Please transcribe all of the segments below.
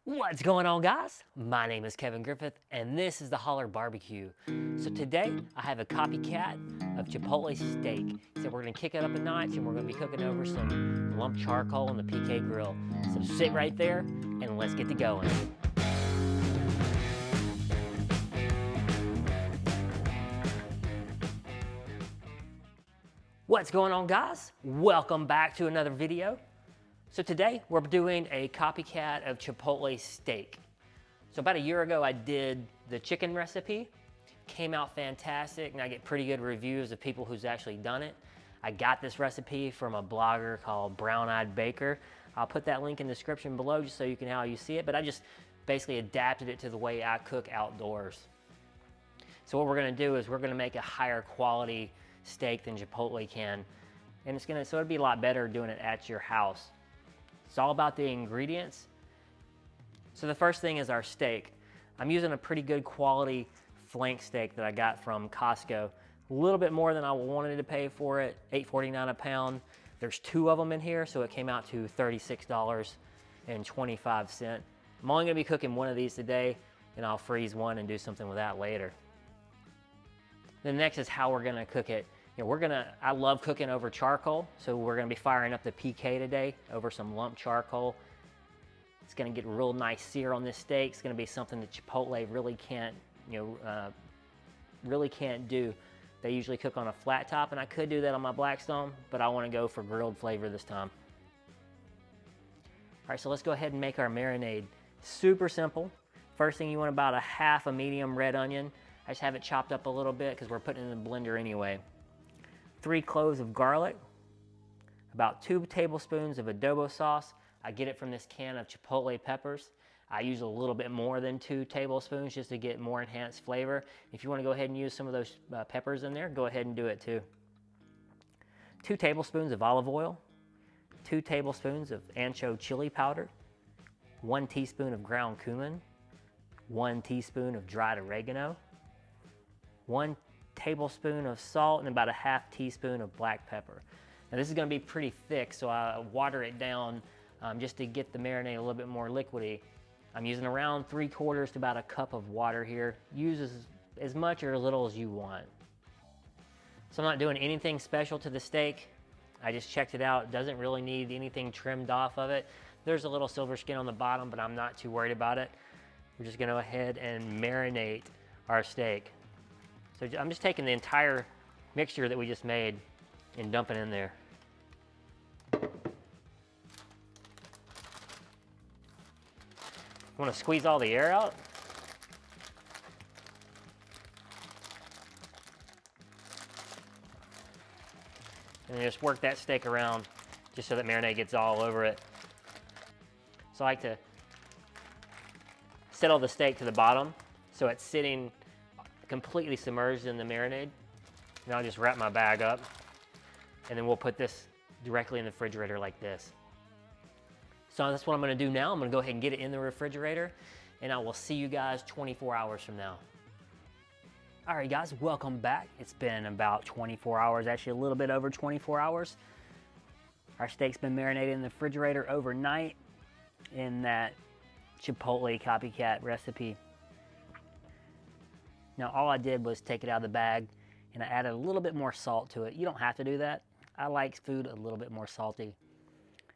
What's going on, guys? My name is Kevin Griffith and this is the Holler Barbecue. So today I have a copycat of Chipotle steak. So we're gonna kick it up a notch and we're gonna be cooking over some lump charcoal on the PK grill. So sit right there and let's get to going. What's going on, guys? Welcome back to another video. So today we're doing a copycat of Chipotle steak. So about a year ago I did the chicken recipe, came out fantastic, and I get pretty good reviews of people who's actually done it. I got this recipe from a blogger called Brown Eyed Baker. I'll put that link in the description below just so you can how you see it, but I just basically adapted it to the way I cook outdoors. So what we're gonna do is we're gonna make a higher quality steak than Chipotle can, and so it'd be a lot better doing it at your house. It's all about the ingredients. So the first thing is our steak. I'm using a pretty good quality flank steak that I got from Costco. A little bit more than I wanted to pay for it, $8.49 a pound. There's 2 of them in here, so it came out to $36.25. I'm only gonna be cooking one of these today, and I'll freeze one and do something with that later. The next is how we're gonna cook it. You know, I love cooking over charcoal, so we're gonna be firing up the PK today over some lump charcoal. It's gonna get real nice sear on this steak. It's gonna be something that Chipotle really can't, really can't do. They usually cook on a flat top, and I could do that on my Blackstone, but I wanna go for grilled flavor this time. All right, so let's go ahead and make our marinade. Super simple. First thing, you want about a half a medium red onion. I just have it chopped up a little bit because we're putting it in the blender anyway. 3 cloves of garlic, about 2 tablespoons of adobo sauce. I get it from this can of Chipotle peppers. I use a little bit more than 2 tablespoons just to get more enhanced flavor. If you want to go ahead and use some of those peppers in there, go ahead and do it too. 2 tablespoons of olive oil, 2 tablespoons of ancho chile powder, 1 teaspoon of ground cumin, 1 teaspoon of dried oregano, 1 tablespoon of salt, and about a half teaspoon of black pepper. Now this is going to be pretty thick, so I water it down just to get the marinade a little bit more liquidy. I'm using around 3/4 to about a cup of water here. Use as much or as little as you want. So I'm not doing anything special to the steak. I just checked it out. It doesn't really need anything trimmed off of it. There's a little silver skin on the bottom, but I'm not too worried about it. We're just going to go ahead and marinate our steak. So I'm just taking the entire mixture that we just made and dumping in there. Want to squeeze all the air out. And just work that steak around just so that marinade gets all over it. So I like to settle the steak to the bottom so it's sitting completely submerged in the marinade. And I'll just wrap my bag up, and then we'll put this directly in the refrigerator like this. So that's what I'm gonna do now. I'm gonna go ahead and get it in the refrigerator, and I will see you guys 24 hours from now. All right, guys, welcome back. It's been about 24 hours, actually a little bit over 24 hours. Our steak's been marinated in the refrigerator overnight in that Chipotle copycat recipe. Now all I did was take it out of the bag and I added a little bit more salt to it. You don't have to do that. I like food a little bit more salty.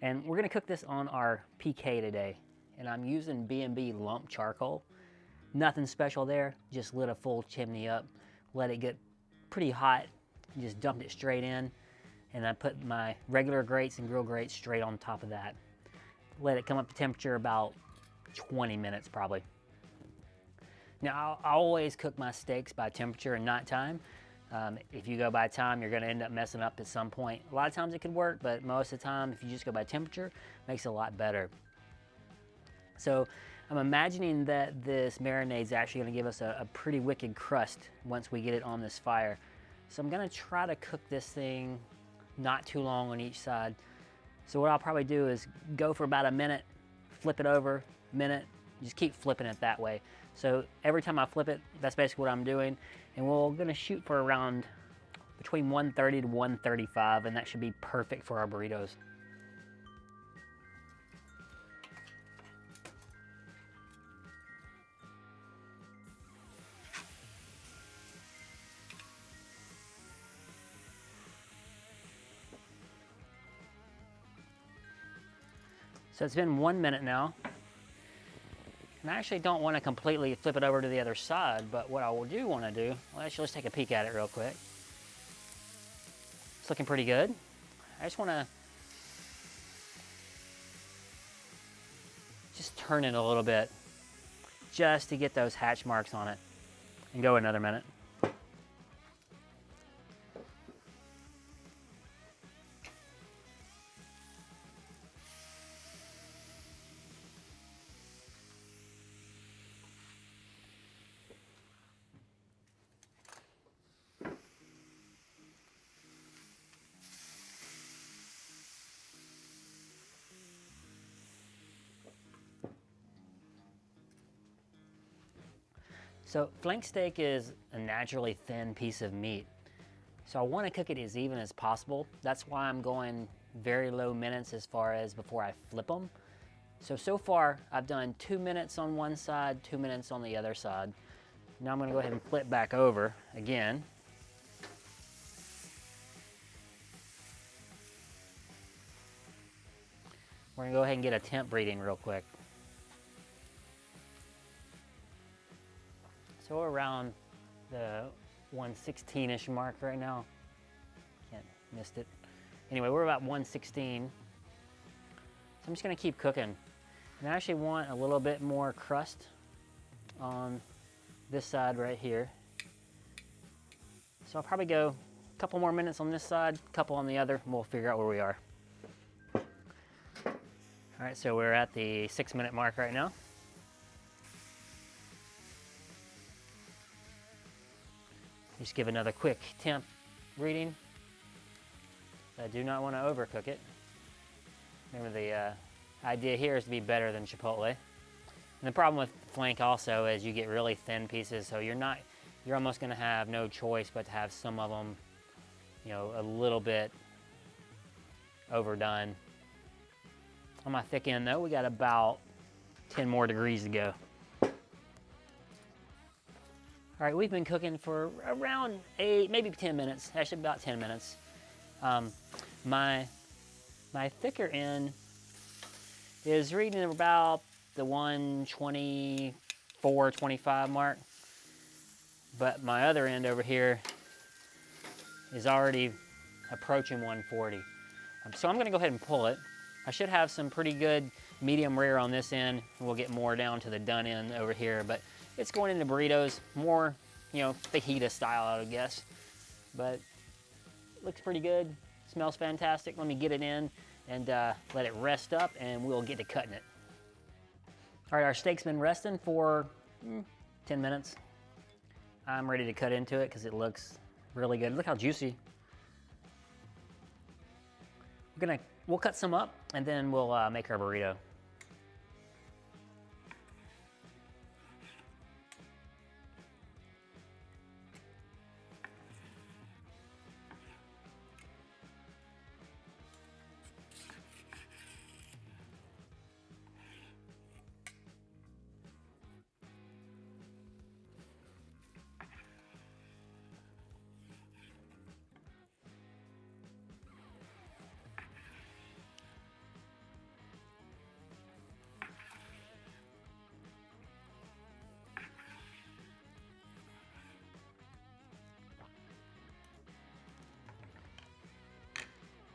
And we're gonna cook this on our PK today. And I'm using B&B lump charcoal. Nothing special there, just lit a full chimney up, let it get pretty hot, just dumped it straight in. And I put my regular grates and grill grates straight on top of that. Let it come up to temperature about 20 minutes probably. Now, I always cook my steaks by temperature and not time. If you go by time, you're gonna end up messing up at some point. A lot of times it could work, but most of the time, if you just go by temperature, it makes it a lot better. So I'm imagining that this marinade is actually gonna give us a pretty wicked crust once we get it on this fire. So I'm gonna try to cook this thing not too long on each side. So what I'll probably do is go for about a minute, flip it over, minute, just keep flipping it that way. So every time I flip it, that's basically what I'm doing. And we're gonna shoot for around between 130 to 135, and that should be perfect for our burritos. So it's been 1 minute now. And I actually don't want to completely flip it over to the other side, but what I do want to do, well, actually let's take a peek at it real quick. It's looking pretty good. I just want to just turn it a little bit just to get those hatch marks on it and go another minute. So flank steak is a naturally thin piece of meat. So I want to cook it as even as possible. That's why I'm going very low minutes as far as before I flip them. So far I've done 2 minutes on one side, 2 minutes on the other side. Now I'm going to go ahead and flip back over again. We're going to go ahead and get a temp reading real quick. So we're around the 116-ish mark right now. Missed it. Anyway, we're about 116. So I'm just gonna keep cooking. And I actually want a little bit more crust on this side right here. So I'll probably go a couple more minutes on this side, a couple on the other, and we'll figure out where we are. All right, so we're at the 6 minute mark right now. Just give another quick temp reading. I do not want to overcook it. Remember, the idea here is to be better than Chipotle. And the problem with flank also is you get really thin pieces, so you're almost going to have no choice but to have some of them, you know, a little bit overdone. On my thick end though, we got about 10 more degrees to go. All right, we've been cooking for around 8, maybe 10 minutes, actually about 10 minutes. My thicker end is reading about the 124, 25 mark, but my other end over here is already approaching 140. So I'm gonna go ahead and pull it. I should have some pretty good medium rare on this end, and we'll get more down to the done end over here, but it's going into burritos, more, you know, fajita style, I would guess. But looks pretty good, smells fantastic. Let me get it in and let it rest up, and we'll get to cutting it. All right, our steak's been resting for 10 minutes. I'm ready to cut into it because it looks really good. Look how juicy. We'll cut some up, and then we'll make our burrito.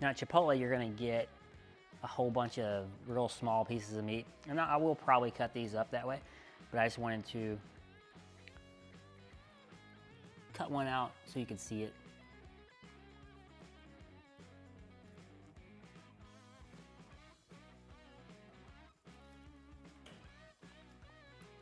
Now at Chipotle, you're gonna get a whole bunch of real small pieces of meat. And I will probably cut these up that way, but I just wanted to cut one out so you could see it.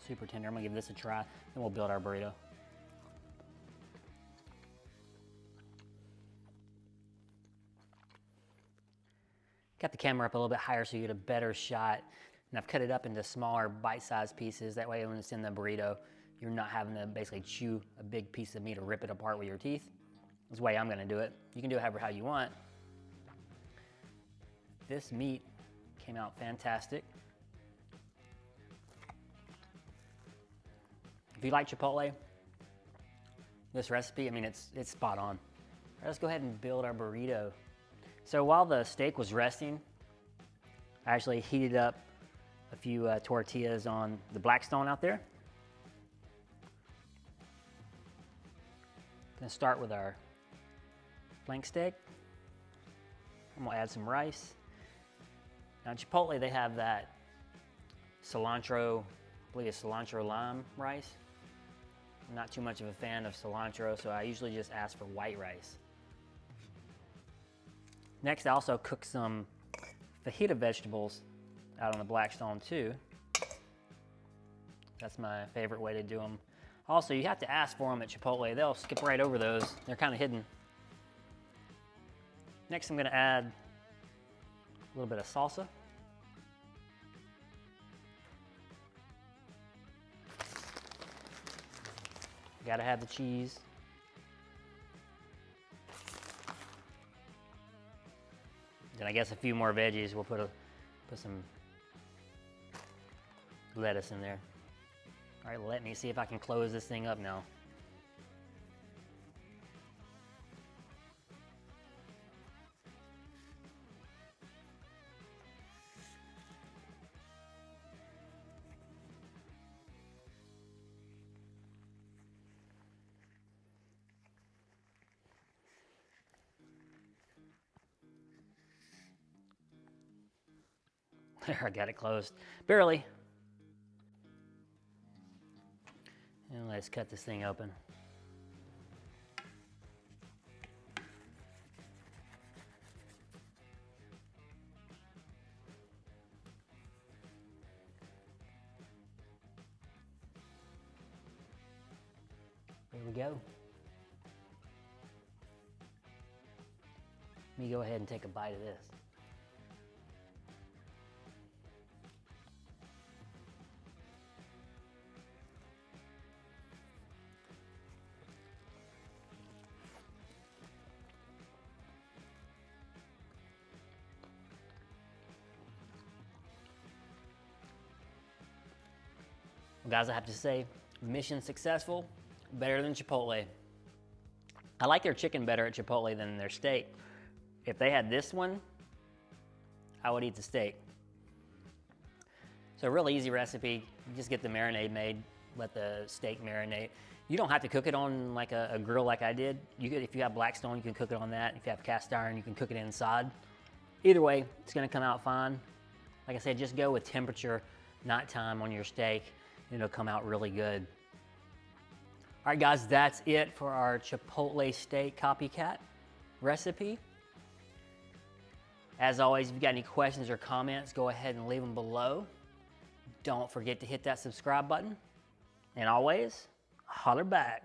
Super tender. I'm gonna give this a try, and we'll build our burrito. Got the camera up a little bit higher so you get a better shot. And I've cut it up into smaller bite-sized pieces. That way when it's in the burrito, you're not having to basically chew a big piece of meat or rip it apart with your teeth. That's the way I'm gonna do it. You can do it however how you want. This meat came out fantastic. If you like Chipotle, this recipe, I mean, it's spot on. All right, let's go ahead and build our burrito. So while the steak was resting, I I actually heated up a few tortillas on the Blackstone out there. Gonna start with our flank steak. I'm gonna add some rice. Now Chipotle, they have that cilantro, I believe it's cilantro lime rice. I'm not too much of a fan of cilantro, so I usually just ask for white rice. Next, I also cook some fajita vegetables out on the Blackstone too. That's my favorite way to do them. Also, you have to ask for them at Chipotle. They'll skip right over those. They're kind of hidden. Next, I'm gonna add a little bit of salsa. Gotta have the cheese. Then I guess a few more veggies. We'll put some lettuce in there. All right, let me see if I can close this thing up now. There, I got it closed. Barely. And let's cut this thing open. There we go. Let me go ahead and take a bite of this. Well, guys, I have to say, mission successful, better than Chipotle. I like their chicken better at Chipotle than their steak. If they had this one, I would eat the steak. So a real easy recipe, you just get the marinade made, let the steak marinate. You don't have to cook it on like a grill like I did. If you have Blackstone, you can cook it on that. If you have cast iron, you can cook it inside. Either way, it's gonna come out fine. Like I said, just go with temperature, not time on your steak. It'll come out really good. All right, guys, that's it for our Chipotle steak copycat recipe. As always, if you got any questions or comments, go ahead and leave them below. Don't forget to hit that subscribe button. And always, holler back.